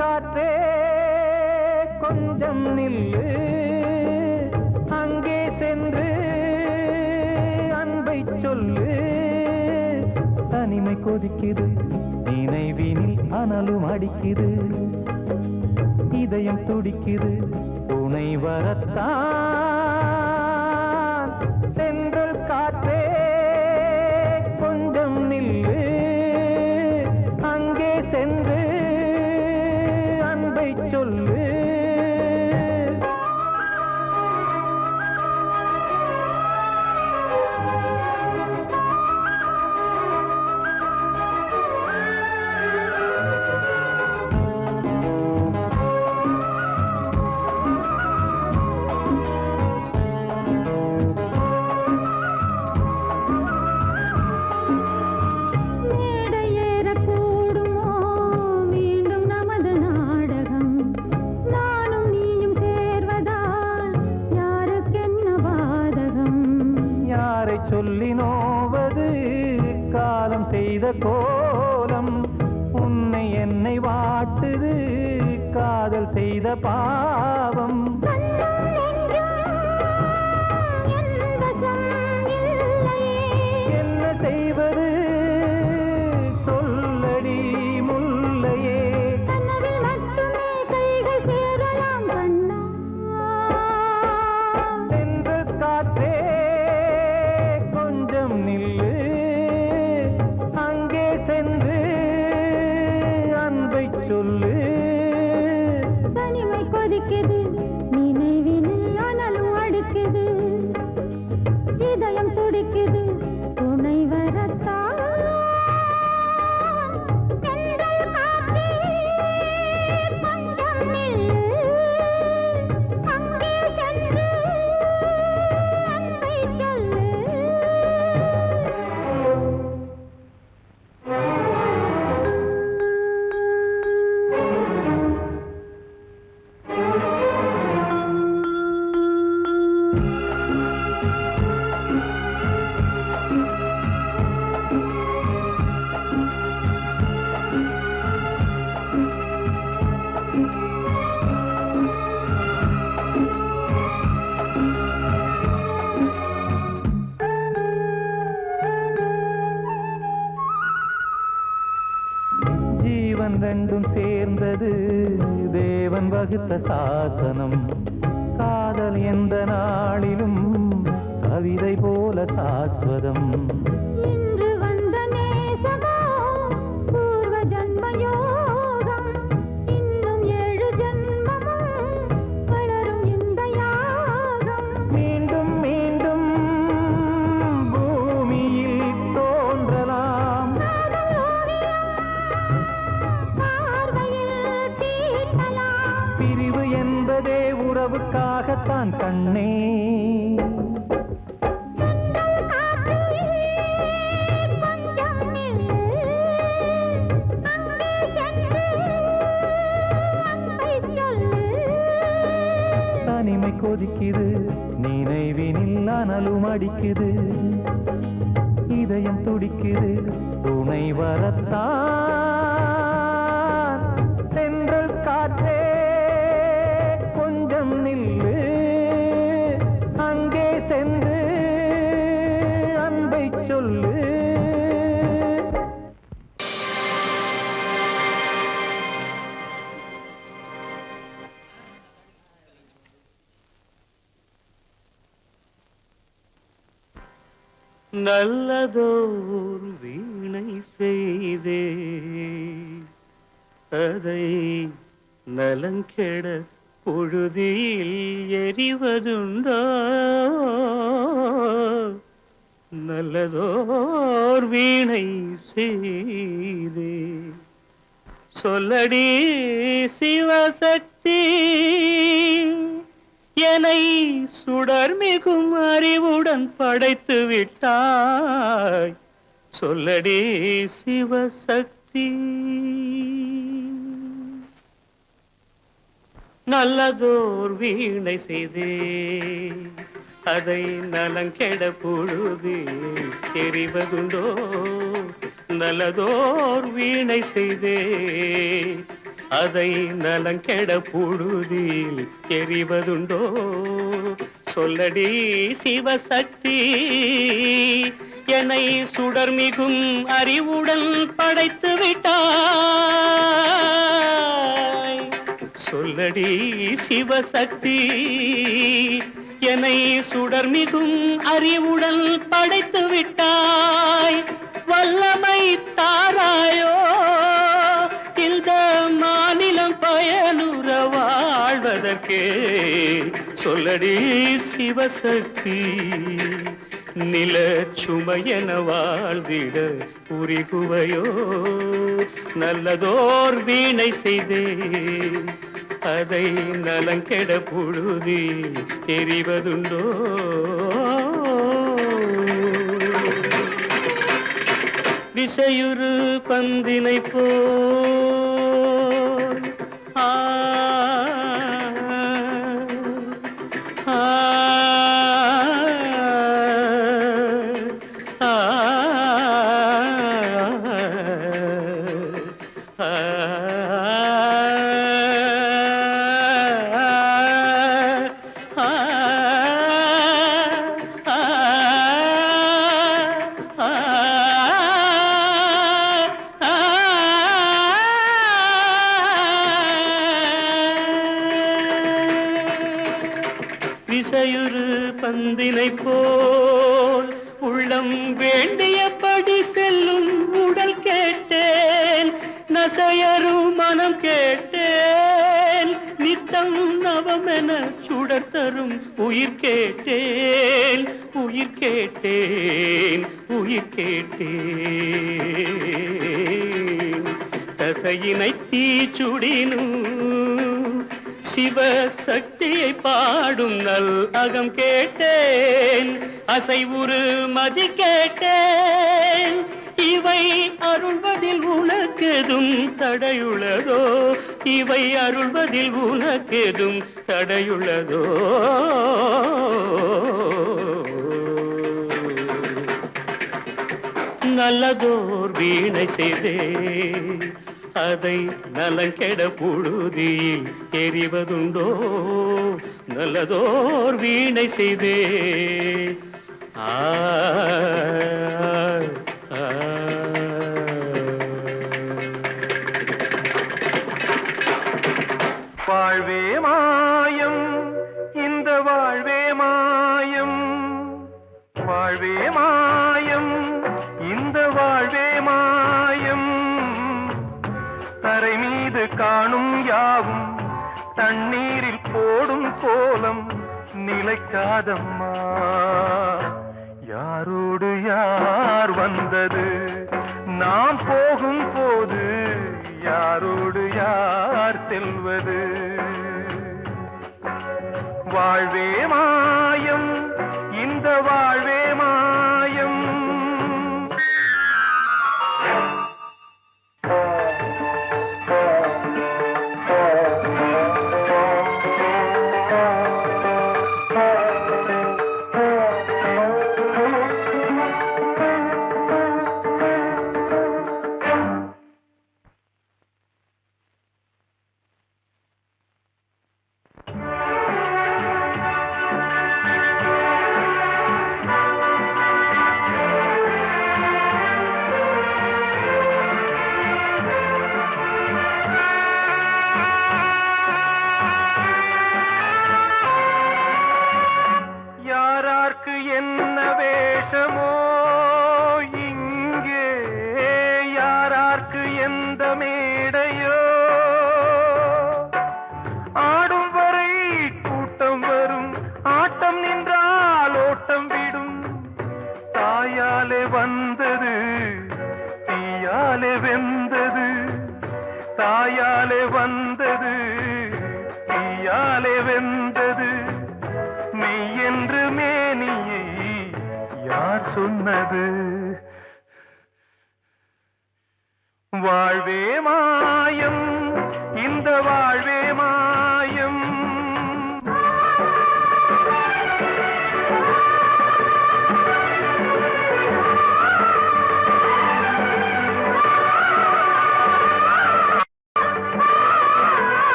காற்றே கொஞ்சம் நில்லு, அங்கே சென்று அன்பை சொல்லு. தனிமை கொதிக்குது, நினைவினில் அனலும் அடிக்குது, இதயம் துடிக்குது, துணை வரத்தான். சென்றல் காற்றே கொஞ்சம் நில்லு, அங்கே சென்று சொல்லு. சொல்லி நோவது காலம் செய்த கோலம், உன்னை என்னை வாட்டுது காதல் செய்த பாவம். என்ன செய்வது சொல்லடி முல்லையே, சென்று காற்றே நில்லு, அங்கே சென்று அன்பை சொல்லு. தனிமை கொதிக்குது, நினைவினில் அனலும் அடிக்குது, இதயம் துடிக்குது, துணை வரத்தான். ஜீவன் ரெண்டும் சேர்ந்தது தேவன் வகுத்த சாசனம். காதல் எந்த நாளிலும் கவிதை போல சாஸ்வதம். இன்று வந்த நேசமோ பூர்வ ஜன்மயோகம், இன்னும் 7 ஜன்மமும் வளரும் இந்த யாகம். மீண்டும் மீண்டும் பூமியில் தோன்றலாம், பிரிவு என்பதே உறவுக்காகத்தான் கண்ணே. தனிமை கொதிக்குது, நினைவினில் அனலும் அடிக்குது, இதயம் துடிக்குது, துணை வரத்தான். சென்றல் காற்றே கொஞ்சம் நில்லு, அங்கே சென்று அன்பை சொல்லு. நல்லதோர் வீணை செய்தே அதை நலங்கெட புழுதியில் எரிவதுண்டோ நல்லதோர் வீணை செய்தே சொல்லடி சிவசக்தி என்னை சுடர்மிகும் அறிவுடன் படைத்து விட்டாய் சொல்லடி சிவசக்தி நல்லதோர் வீணை செய்தே அதை நலங்கெட பொழுது எறிவதுண்டோ நல்லதோர் வீணை செய்தே அதை நலங்கெட பொழுதில் எறிவதுண்டோ சொல்லடி சிவசக்தி என்னை சுடர்மிகும் அறிவுடன் படைத்து விட்டாய் சொல்லடி சிவசக்தி என்னை சுடர்மிகும் அறிவுடன் படைத்து விட்டாய் வல்லமை தாராயோ இந்த மாநிலம் பயனுற வாழ்வதற்கே சொல்லடி சிவசக்தி நில சுமையென வாழ்ந்திட புரிகுவையோ நல்லதோர் வீணை செய்தே அதை நலங்கெட பொழுதில் எறிவதுண்டோ விசையுறு பந்தினை போல் ஆ ஆ விசையுறு பந்தினை போல் உள்ளம் வேண்டியபடி செல்லும் உடல் கேட்டேன் நசையரு மனம் கேட்டேன் நித்தம் நவமென சுடர் தரும் உயிர் கேட்டேன் உயிர் கேட்டேன் உயிர் கேட்டேன் தசையினை தீச்சுடினும் சிவசக்தியை பாடும் நல் அகம் கேட்டேன் அசைவுறு மதி கேட்டேன் இவை அருள்வதில் உனக்கெதும் தடையுள்ளதோ இவை அருள்வதில் உனக்கெதும் தடையுள்ளதோ நல்லதோர் வீணை செய்தே அதை நலங்கெட பொழுதில் எறிவதுண்டோ நல்லதோர் வீணை செய்தே ஆ வாழ்வே மாயம் இந்த வாழ்வே மாயம் வாழ்வே மாயம் இந்த வாழ்வே மாயம் தரை மீது காணும் யாவும் தண்ணீரில் போடும் கோலம் நிலைக்காதம்மா யாரோடு யார் வந்தது நாம் போகும் போது யாரோடு யார் செல்வது வாழ்வே மாயம் இந்த வாழ்வே மாயம் சொன்னது. வாழ்வே மாயம், இந்த வாழ்வே மாயம்.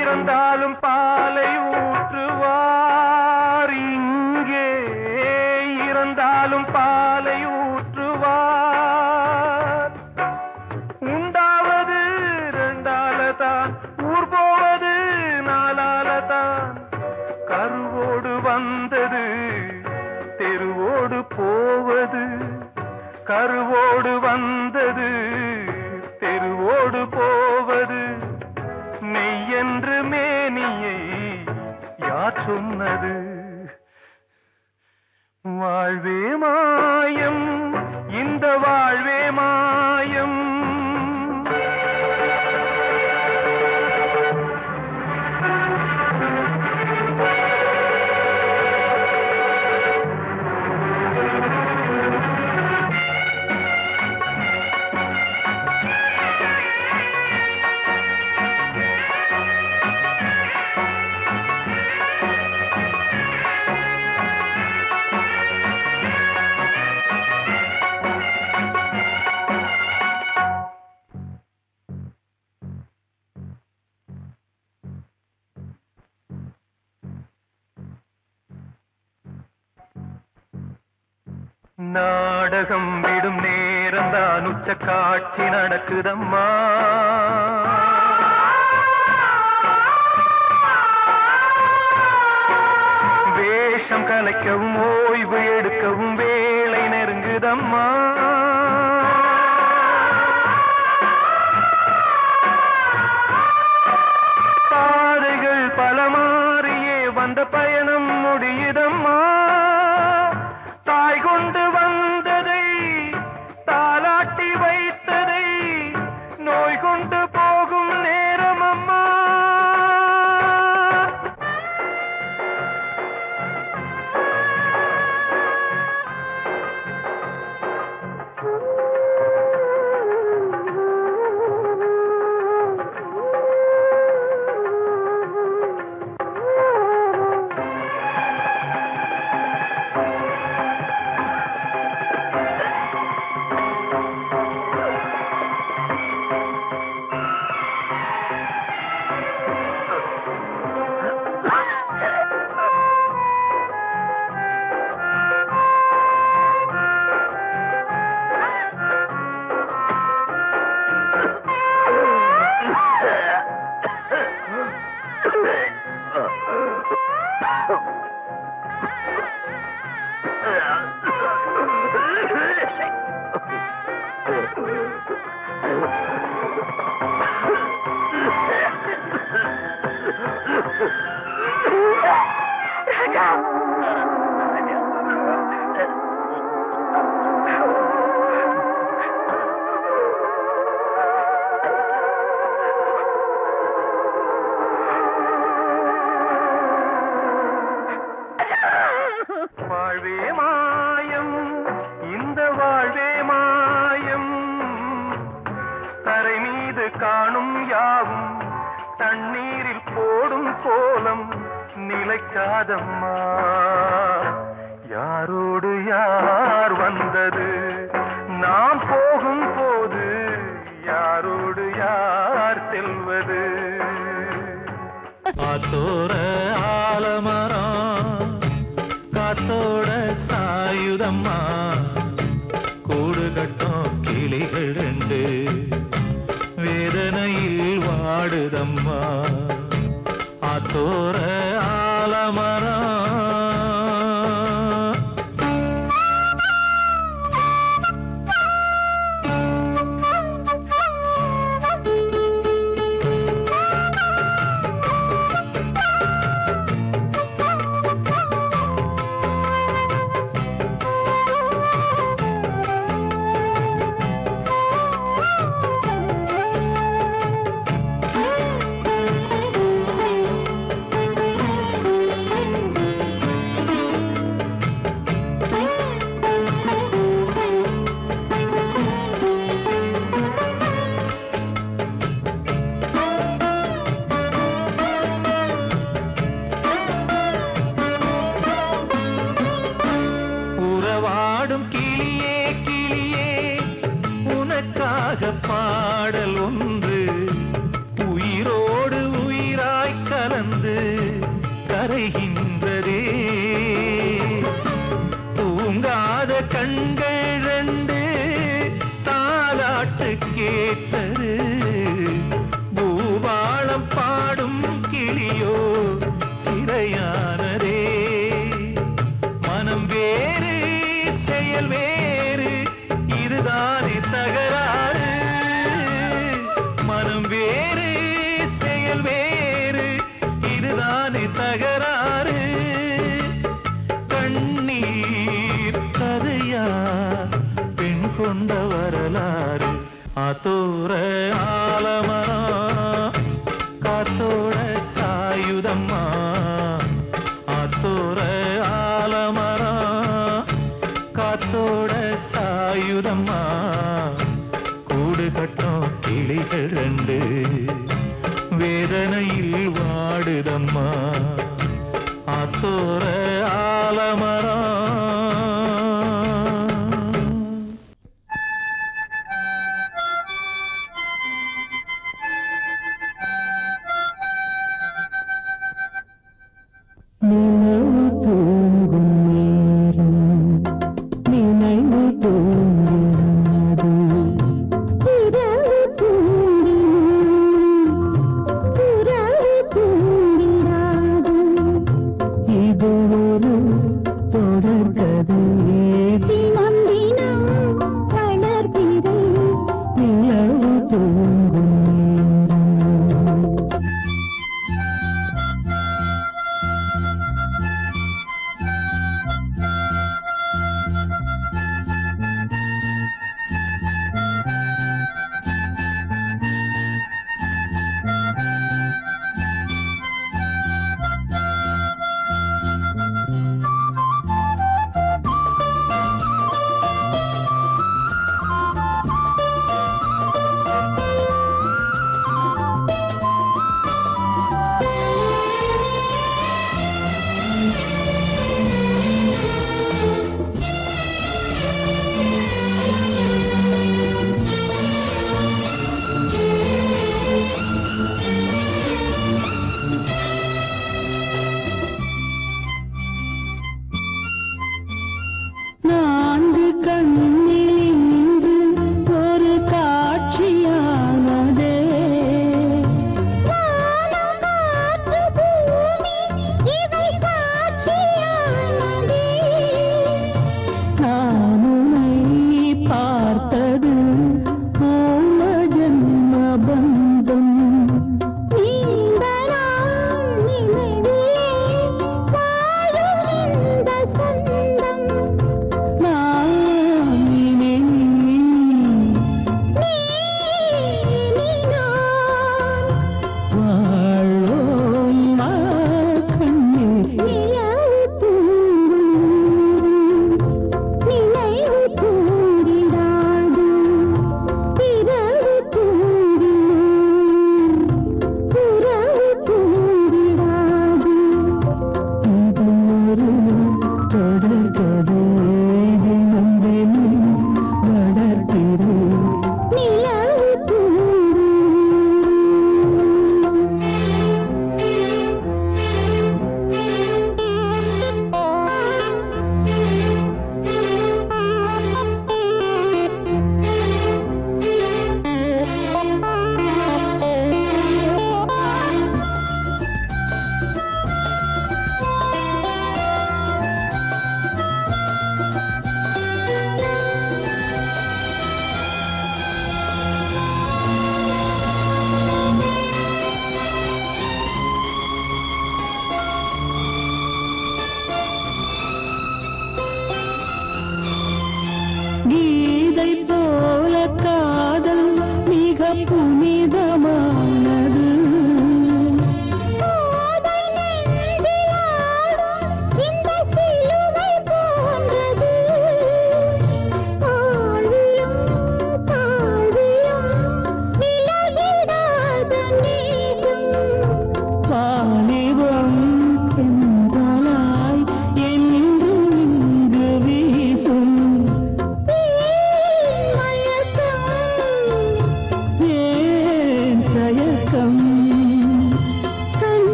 இறந்தாலும் பாலை ஊற்றுவார் இங்கே, இறந்தாலும் பாலை ஊற்றுவார். உண்டாவது ரெண்டாலதான், ஊர் போவது நாலாலதான். கருவோடு வந்தது தெருவோடு போவது, கருவோடு வந்தது தெருவோடு போவது. மெய்யென்று மேனியை யார் சொன்னது? வாழ்வே மாயம், இந்த வாழ்வே மாயம். நாடகம் விடும் நேரம்தான் உச்ச காட்சி நடக்குதம்மா. வேஷம் கலைக்கவும் ஓய்வு எடுக்கவும் வேளை நெருங்குதம்மா. பாதைகள் பல மாறியே வந்த பயணம் முடியுதம்மா. தாய் கொண்டு வந்ததை தாலாட்டி வைத்ததை நோய் கொண்டு போகும் நேரம் அம்மா. வாழ்வே மாயம், இந்த வாழ்வே மாயம். தரை மீது காணும் யாவும் தண்ணீரில் போடும் கோலம் நிலைக்காதம்மா. யாரோடு யார் வந்தது நாம் போகும் போது, யாரோடு யார் செல்வது? ஆத்தோர ஆலமரம் காத்தோட சாயுதம்மா. கூடு கட்டும் கிளிகள் ரெண்டு வேதனையில் வாடுதம்மா. ஆத்தோர ஆலமரம். பாடல் ஒன்று உயிரோடு உயிராய் கலந்து கரைகின்றதே. தூங்காத கண்கள் ரெண்டு தாலாட்டு கேட்டது. பூபாளம் பாடும் கிளியோ சிறையானதே. மனம் வேறு செயல் வேறு இதுதானே தகராறு. மனம் வேறு செயல் வேறு இதுதானே தகராறு. கண்ணீர் கதையா பெண் கொண்ட வரலாறு. ஆத்தோர ஆலமரம் காத்தோட சாயுதம்மா. ஆத்தோர ஆலமரம் காத்தோட சாயுதம்மா. கூடு கட்டும் கிளிகள் ரெண்டு வேதனையில் வாடுதம்மா. ஆத்தோர ஆலமரம். நினைவு தூங்கும் நேரம் நினைவு தூங்காது. இரவு தூங்கினும் புறவு தூங்கிடாது. இது ஒரு தொடர்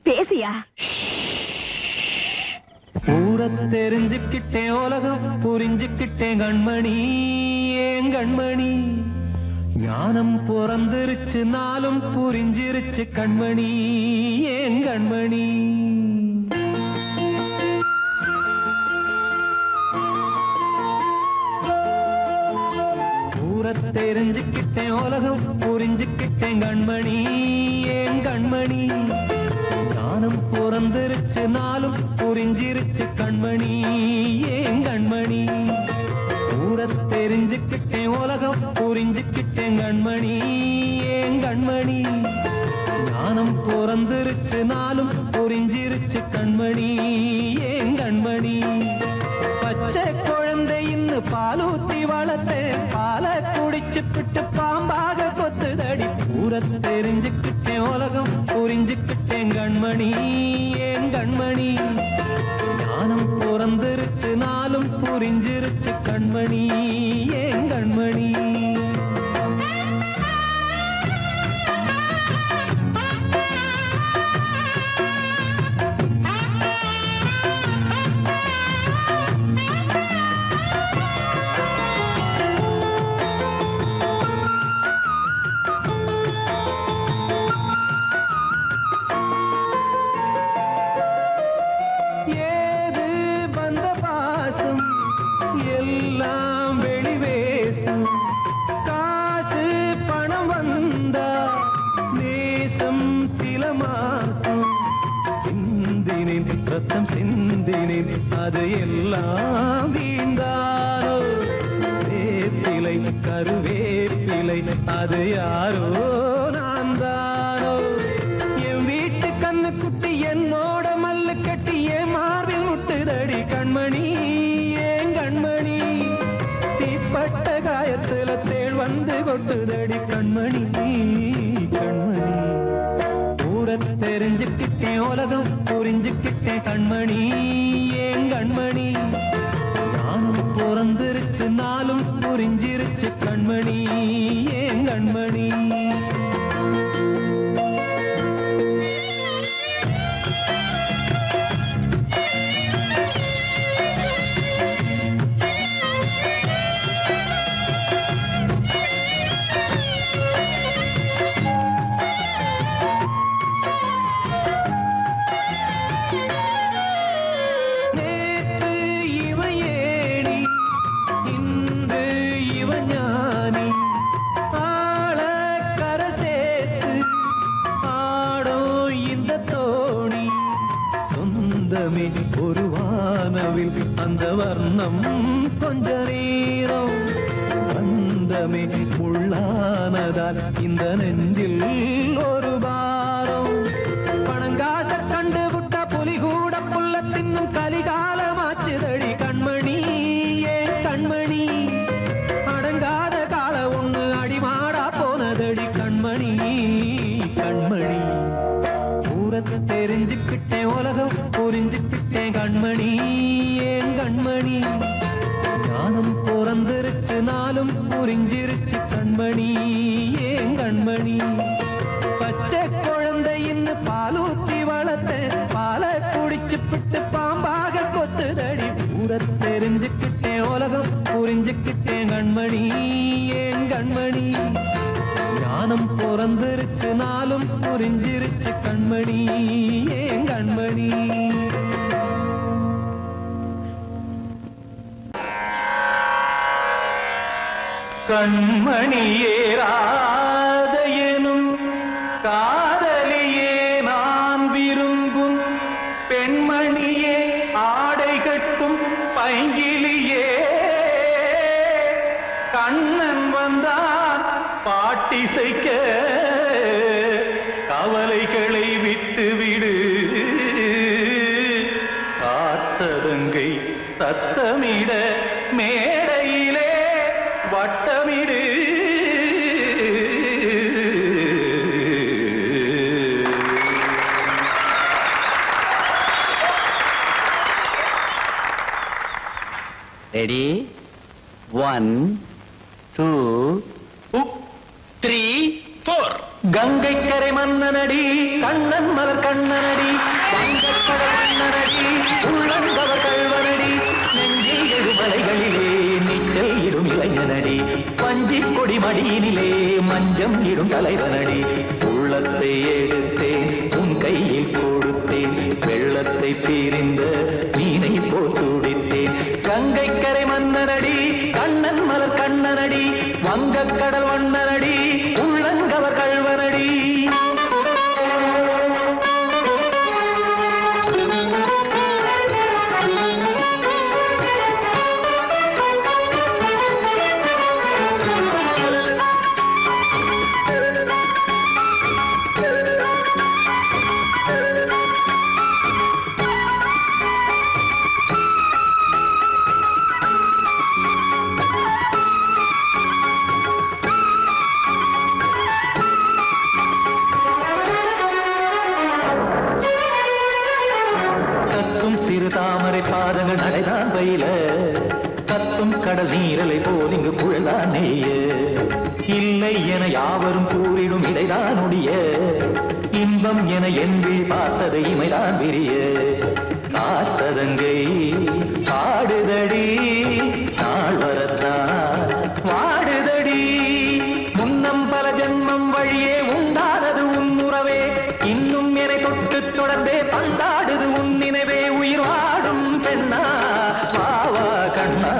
பேசியா? ஊர தெரிஞ்சுக்கிட்டேன், உலகம் புரிஞ்சுக்கிட்டேன் கண்மணி, ஏன் கண்மணி. ஞானம் பிறந்திருச்சு, நாளும் புரிஞ்சிருச்சு கண்மணி, ஏன் கண்மணி. தெரிஞ்சுக்கிட்டேன், உலகம் புரிஞ்சுக்கிட்டேன் கண்மணி, ஏன் கண்மணி. ஞானம் பிறந்திருச்சு, நாளும் புரிஞ்சிருச்சு கண்மணி, ஏன் கண்மணி. ஊர தெரிஞ்சுக்கிட்டேன், உலகம் புரிஞ்சுக்கிட்டேன் கண்மணி, ஏன் கண்மணி. ஞானம் பிறந்திருச்சு, நாளும் புரிஞ்சிருச்சு கண்மணி, ஏன் கண்மணி. பச்சை குழந்தை இன்னும் பாலூத்தி வளர்த்தேன், பாலை குடிச்சு பிட்டு பாம்பாக கொத்துதடி. ஊர தெரிஞ்சுக்கிட்டேன், உலகம் புரிஞ்சுக்கிட்டேன் கண்மணி, ஏன் கண்மணி. ஞானம் பிறந்திருச்சு, நாளும் புரிஞ்சிருச்சு கண்மணி, ஏன் கண்மணி. அது எல்லாம் வீண்டாரோ, வேப்பிலை கருவேப்பிலை அது யாரோ நான் தானோ. என் வீட்டு கண்ணு குட்டி என்னோட மல்லு கட்டி என் மார்பில் முட்டுதடி கண்மணி, ஏன் கண்மணி. தீப்பட்ட காயத்துல தேள் வந்து கொட்டுதடி கண்மணி, கண்மணி. ஊர தெரிஞ்சுக்கிட்டேன், உலகம் புரிஞ்சுக்கிட்டேன் கண்மணி, ஏன் கண்மணி. ஞானம் பிறந்திருச்சு, நாளும் புரிஞ்சிருச்சு கண்மணி, ஏன் கண்மணி. ஒரு வானவில் அந்த வர்ணம் கொஞ்ச நேரம் வந்தமே உள்ளானதால் இந்த நெஞ்சில் ஒரு பாரம். பணங்காச கண்டு விட்ட புலி கூட புல்ல தின்னும் கலிகாலமாச்சுதடி கண்மணி, ஏன் கண்மணி. அடங்காத கால ஒண்ணு அடிமாடா போனதடி கண்மணி, கண்மணி. ஊரத்தை தெரிஞ்சுக்கிட்டேன், உலகம் புரிஞ்சுக்கிட்டேன் கண்மணி, ஏன் கண்மணி. ஞானம் பிறந்திருச்சு, நாளும் புரிஞ்சிருச்சு கண்மணி, ஏன் கண்மணி. பச்சை குழந்தை இன்னும் பாலூத்தி வளர்த்தேன், பாலை குடிச்சு பிட்டு பாம்பாக கொத்துதடி. ஊர தெரிஞ்சுக்கிட்டேன், உலகம் புரிஞ்சுக்கிட்டேன் கண்மணி, ஏன் கண்மணி. ஞானம் பிறந்திருச்சு, நாளும் புரிஞ்சிருச்சு கண்மணி, ஏன் கண்மணி. கண்மணியே ராதையெனும் காதலியே நான் விரும்பும் பெண்மணியே ஆடை கட்டும் பைங்கிலியே. கண்ணன் வந்தான் பாட்டிசைக்க கவலைகளை விட்டுவிடு. காத்ததங்கை சத்தமிட மேடையிலே வட்டமிடு. ரெடி 1 2 3 4. கங்கை கரை மன்னனடி கண்ணன் மலர் கண்ணனடி மடியினிலே மஞ்சம் இடும் தலைவனடி உள்ளத்தை எடுத்தேன் உன் கையில் கொடுத்தேன் வெள்ளத்தை பிரிந்த மீனை போல் துடித்தேன் கங்கை கரை மன்னனடி கண்ணன் மலர் கண்ணனடி வங்கக் கடல் வண்ணனடி உள்ளங்கவர் கள்வனடி சிறு தாமரை பாதங்கள் நடைதான் பயில கத்தும் கடல் நீரலை போல் இங்கு புழல்தான் நெய்ய இல்லை என யாவரும் கூறிடும் இடைதான் உடைய இன்பம் என என்பி பார்த்தது இமைதான் விரிய காசதங்கை பாடுதடி நாள் வரத்தான் வாடுதடி முன்னம் பல ஜென்மம் வழியே உண்டானது உன் உறவே இன்னும் என்னை தொட்டு தொடர்ந்தே பந்தாடுது உன் நினைவே உயிர் வாடும் பெண்ணா வாவா கண்ணா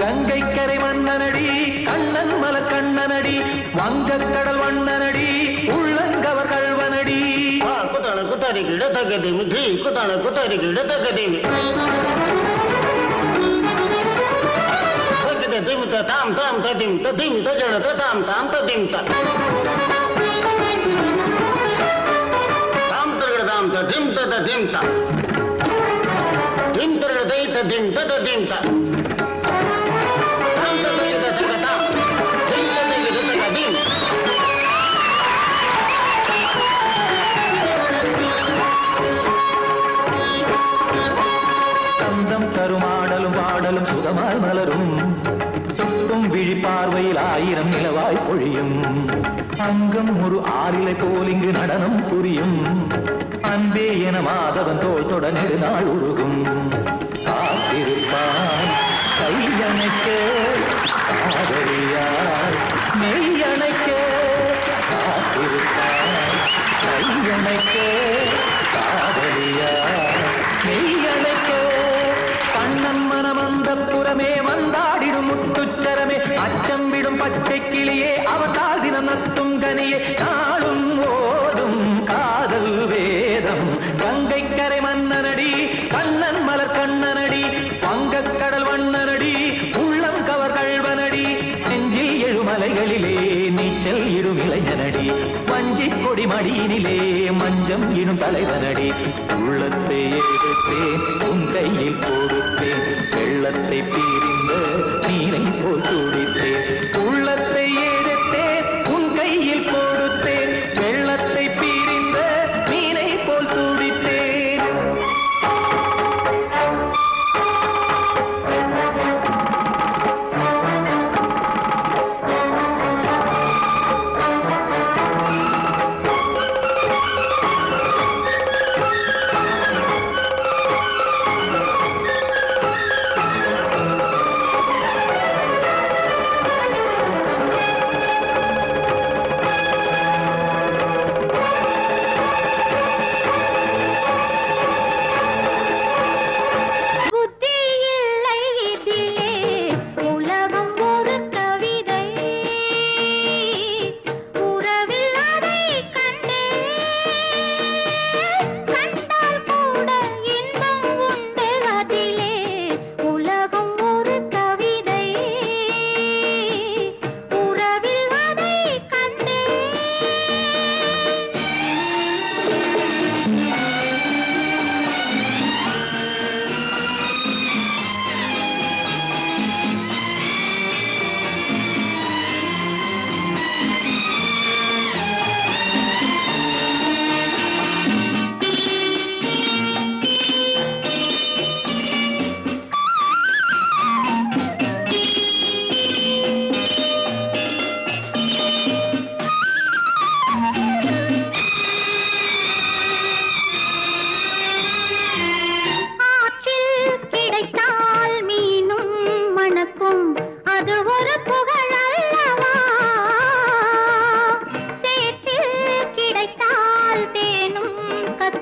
கங்கை கரை மன்னனடி கண்ணன் மலர் கண்ணனடி வங்கக் கடல் வண்ணனடி உள்ளங்கவர் கள்வனடி குத்தான குத்தாரி கிட தகதிமி ஜி குத்தான குத்தாரி கிட தகதிமி திம் தாம் தாம் ததிம் ததிம் தஜட தாம் தாம் ததிம் தாம் தர்கட தாம் ததிம் ததிம் தாம் திம் தர்கட தை ததிம் ததிம் தாம் தாம் ததிம் ததிம் தாம் திம் ததிம் ததிம் சந்தம் கருமாடலும் பாடலும் சுகமாய் மலரும் சுட்டும் விழி பார்வையில் ஆயிரம் நிலவாய் பொழியும் அங்கம் ஒரு ஆறிலை போல் இங்கு நடனம் புரியும் அன்பே என மாதவன் தோல் தொட நெடுநாள் உருகும் காத்திருப்பான் கையணைக்க காதலியார் மெய்யணைக்க காத்திருப்பான் கையணைக்க காதலியார் மெய்யணைக்க கண்ணன் மனமந்த புறமே வந்தாடிடும் முத்துச்சரமே அச்சம் விடும் பச்சை கிளியே அவதால் தினம் நத்தும் கனியே நாளும் ஓதும் காதல் வேதம் கங்கை கரை மன்னனடி கண்ணன் மலர் கண்ணனடி வங்கக் கடல் வண்ணனடி உள்ளம் கவர் கள்வனடி நெஞ்சில் எழுமலைகளிலே நீச்சல் இடும் இளைஞனடி வஞ்சிக் கொடி மடியினிலே மஞ்சம் இடும் தலைவனடி உள்ளத்தை எடுத்தேன் உன் கையில் கொடுத்தேன் வெள்ளத்தை பிரிந்த நீரை போல் துடித்தேன் உள்ளத்தை எடுத்தேன் உன் கையில் கொடுத்தேன் வெள்ளத்தை பிரிந்த மீனை போல் துடித்தேன்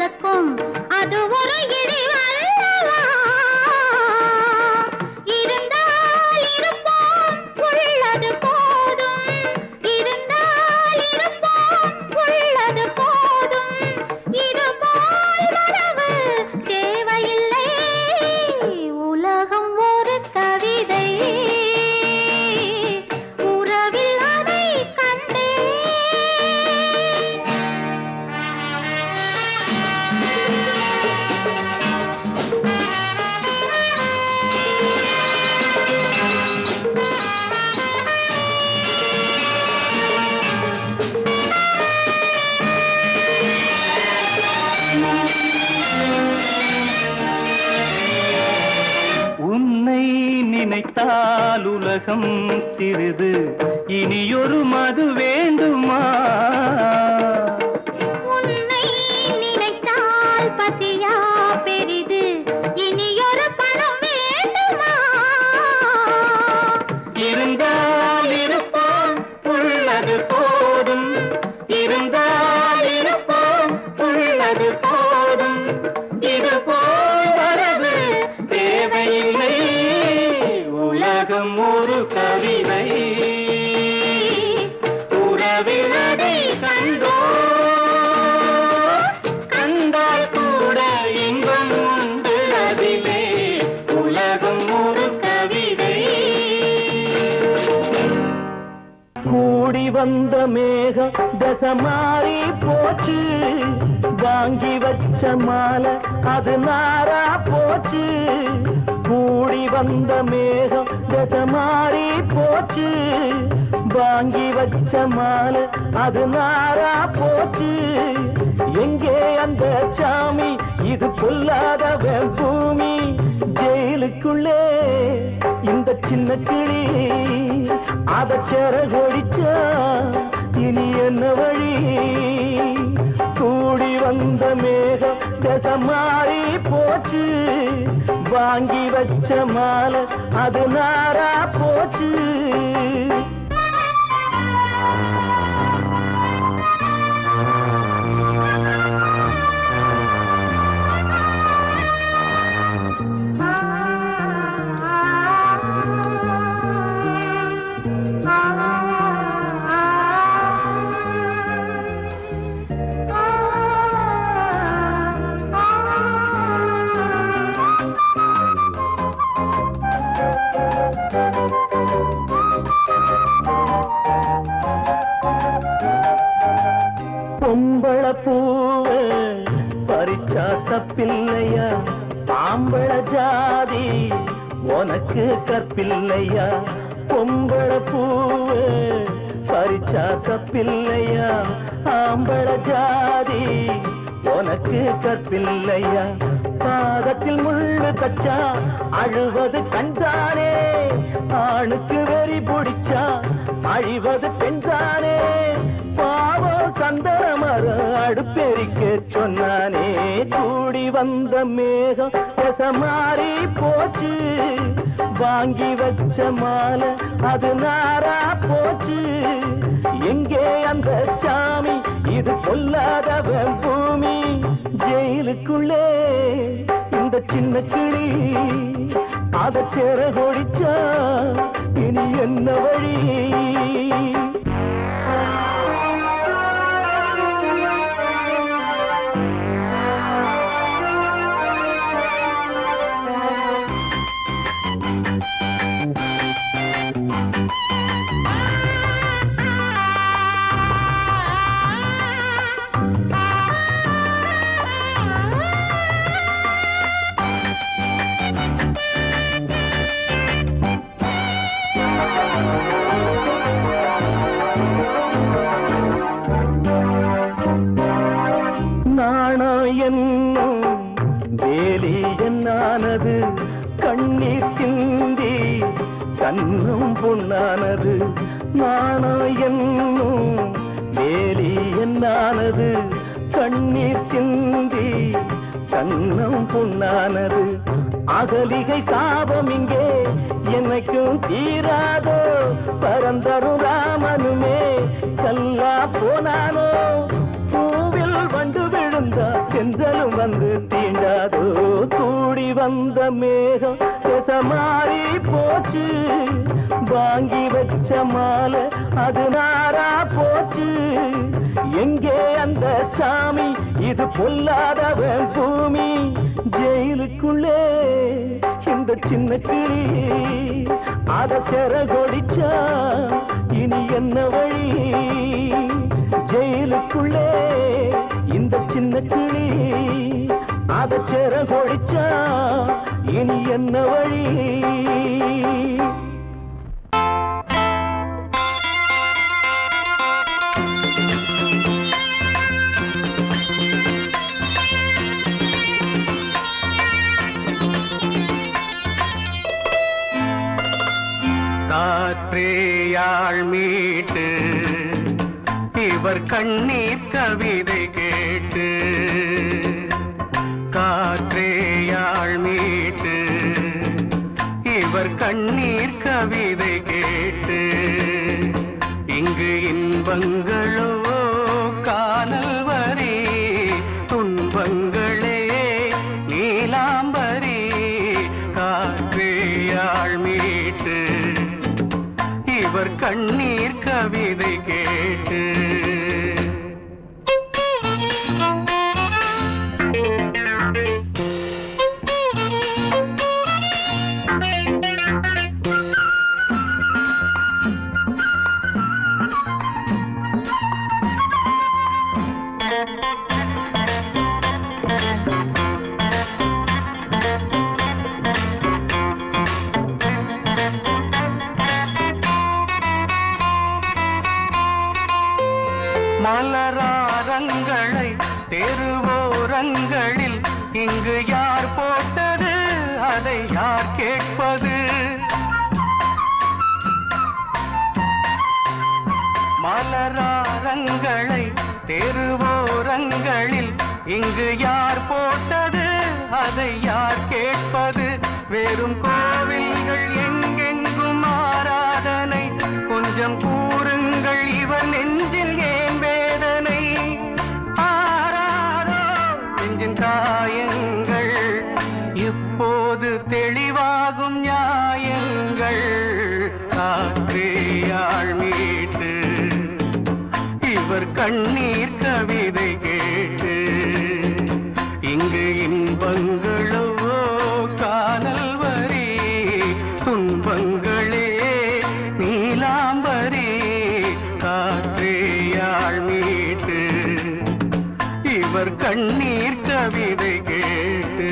பிறக்கும் அது ஒரு இழிவல்லவா இருந்தால் இருப்போம் உள்ளது போதும் இருந்தால் இருப்போம் உள்ளது போதும் இதுபோல் வரவு தேவையில்லை உலகம் ஒரு கவிதை உறவில் அதை கண்டேன் உன்னை நினைத்தால் உலகம் சிறிது இனியொரு மது வேண்டுமா உன்னை நினைத்தால் பசியா பெரிது இனியொரு பணம் வேண்டுமா இருந்தால் இருப்போம் உள்ளது போதும் இருந்தால் இருப்போம் உள்ளது போதும் இது போல் வரது தேவையில்லை உலகம் ஒரு கவிதை உறவில் அதை கண்டோ கண்டால் கூட இன்பம் உண்டு அதிலே உலகம் ஒரு கவிதை கூடி வந்த மேகம் தசை மாறி போச்சு வாங்கி வச்ச மாலை அது நாரா போச்சு கூடி வந்த மேகம் தசை மாறி போச்சு வாங்கி வச்ச மாலை அது நாரா போச்சு எங்கே அந்த சாமி இது பொல்லாதவன் பூமி ஜெயிலுக்குள்ளே இந்த சின்ன கிளி அத செரகொடிச்சா இனி என்ன வழி கூடி வந்த மேகம் தசை மாறி போச்சு வாங்கி வச்ச மாலை அது நாரா போச்சு பொம்பள பூவ பறிச்சா தப்பில்லையா ஆம்பள ஜாதி உனக்கு கற்பில்லையா பொம்பள பூவ பறிச்சா தப்பில்லையா ஆம்பள ஜாதி உனக்கு கற்பில்லையா பாதத்தில் முள்ளு தச்சா அழுவது கண்டானே ஆணுக்கு வெறி பிடிச்சா அழிவது பெண்தானே பாவம் சந்தனமர அடுப்பெரிக்க சொன்னானே கூடி வந்த மேகம் தசை மாறி போச்சு வாங்கி வச்ச மாலை அது நாரா போச்சு எங்கே அந்த சாமி இது பொல்லாதவன் பூமி ஜெயிலுக்குள்ளே இந்த சின்ன கிளி அத செரகொடிச்சா இனி என்ன வழி என்னும் வேலி என்னானது கண்ணீர் சிந்தி கண்ணும் பொன்னானது நாணம் என்னும் வேலி என்னானது கண்ணீர் சிந்தி கண்ணும் பொன்னானது அகலிகை சாபம் இங்கே என்னைக்கும் தீராதோ பரந்தரும் ராமனுமே கல்லா போனானோ பூவில் வண்டு விழுந்த வந்தா சென்றலும் வந்து தீண்டாதோ கூடி வந்த மேகம் மாறி போச்சு வாங்கி வச்ச மாலை அது நாரா போச்சு எங்கே அந்த சாமி இது பொல்லாதவன் பூமி ஜெயிலுக்குள்ளே இந்த சின்ன கிளி அத செரகொடிச்சா இனி என்ன வழி ஜெயிலுக்குள்ளே இந்த சின்ன கிளி அத செரகொடிச்சா இனி என்ன வழி காற்றேயாள் மீட்டு இவர் கண்ணீர் கவிதை கேட்டு காற்றேயாள் மீட்டு இவர் கண்ணீர் கவிதை கேட்டு இங்கு இன்பங்களோ காணல் வரி துன்பங்களே நீலாம்பரி காற்றேயாள் மீட்டு இவர் கண்ணீர் கவிதை கேட்டு மலராரங்களை தெருவோரங்களில் இங்கு யார் போட்டது அதை யார் கேட்பது மலராரங்களை தெருவோரங்களில் இங்கு யார் போட்டது அதை யார் கேட்பது வெறும் கோவில்கள் எங்கெங்கும் ஆராதனை கொஞ்சம் கூறுங்கள் இவர் நெஞ்சில் ஏன் வேதனை ஆராரோ நெஞ்சின் காயங்கள் இப்போது தெளிவாகும் நியாயங்கள் காற்றேயாள் மீட்டு இவர் கண்ணீர் கவிதை கேட்டு இங்கு இன்பங்களோ காணல் வரி துன்பங்களே நீலாம்பரி காற்றேயாள் மீட்டு இவர் கண்ணீர் கவிதை கேட்டு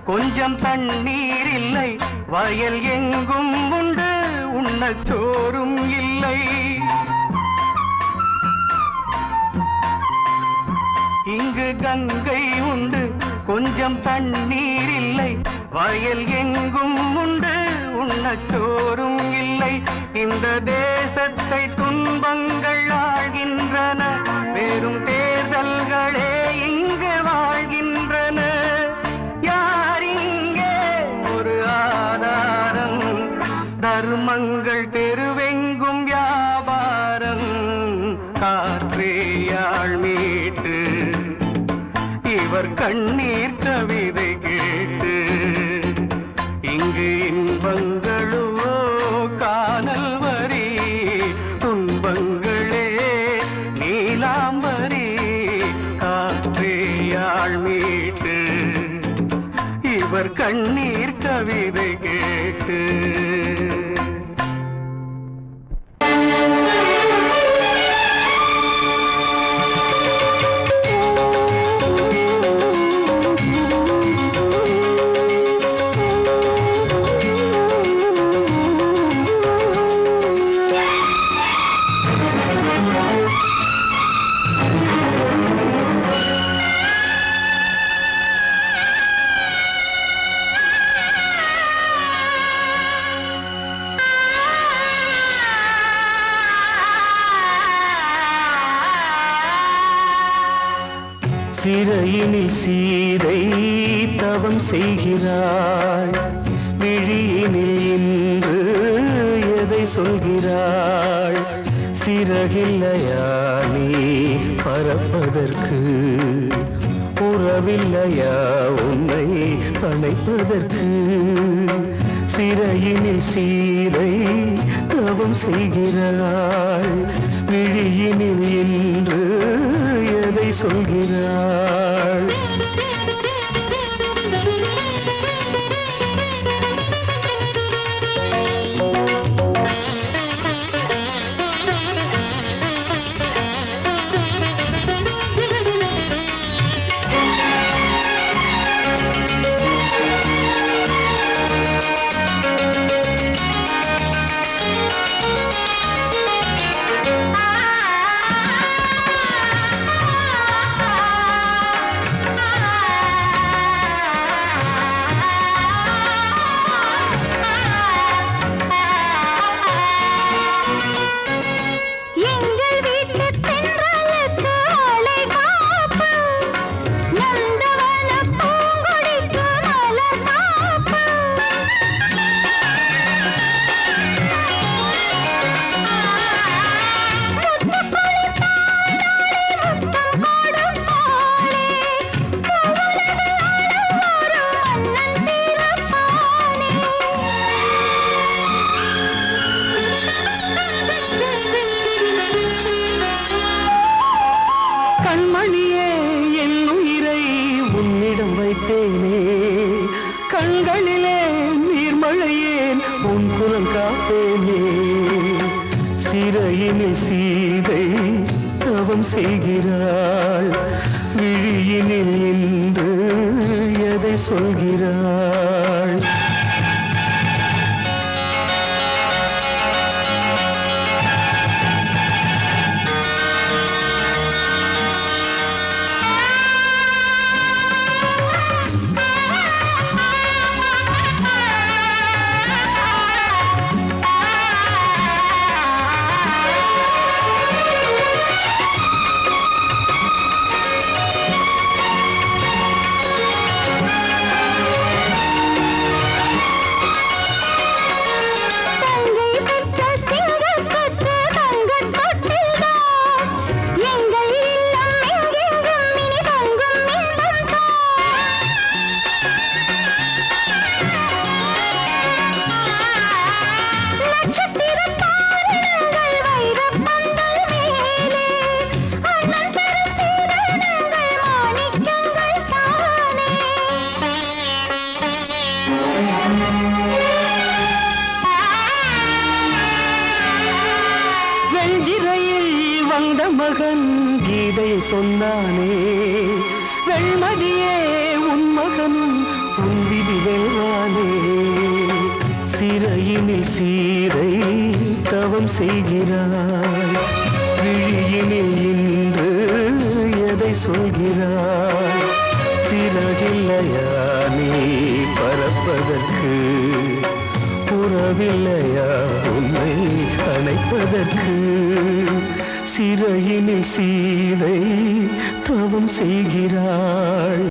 கொஞ்சம் தண்ணீர் இல்லை வயல் எங்கும் உண்டு உண்ணச் சோறும் இல்லை இங்கு கங்கை உண்டு கொஞ்சம் தண்ணீர் இல்லை வயல் எங்கும் உண்டு உண்ணச் சோறும் இல்லை இந்த தேசத்தை துன்பங்கள் ஆழ்கின்றன வெறும் தேர்தல்களே இங்கு வாழ்கின்றன தர்மங்கள் தெருவெங்கும் வியாபாரம் காற்றேயாள் மீட்டு இவர் கண்ணீர் கவிதை கேட்டு இங்கு இன்பங்களோ காணல் வரி துன்பங்களே நீலாம்பரி காற்றேயாள் மீட்டு இவர் கண்ணீர் கவிதை கேட்டு சிறையினில் சீதை தவம் செய்கிறாள் விழியினில் இன்று எதை சொல்கிறாள் சிறகில்லையா நீ பறப்பதற்கு உறவில்லையா உன்னை அணைப்பதற்கு சிறையினில் சீதை தவம் செய்கிறாள் விழியினில் இன்று எதை சொல்கிறாள் கண்மணியே என் உயிரை உன்னிடம் வைத்தேனே கண்களிலே நீர்மழையேன் உன் குரல் காப்பேனே சிறையினில் சீதை தவம் செய்கிறாள் விழியினில் இன்று எதை சொல்கிறாள் வெஞ்சிரையில் வந்த மகன் கீதை சொன்னானே வெண்மதியே உன் மகனும் உன் விதி வெல்வானே சிறையினில் சீதை தவம் செய்கிறாள் விழியினில் இன்று எதை சொல்கிறாள் சிறகில்லையா நீ பறப்பதற்கு உறவில்லையா உன்னை அணைப்பதற்கு சிறையினில் சீதை தவம் செய்கிறாள்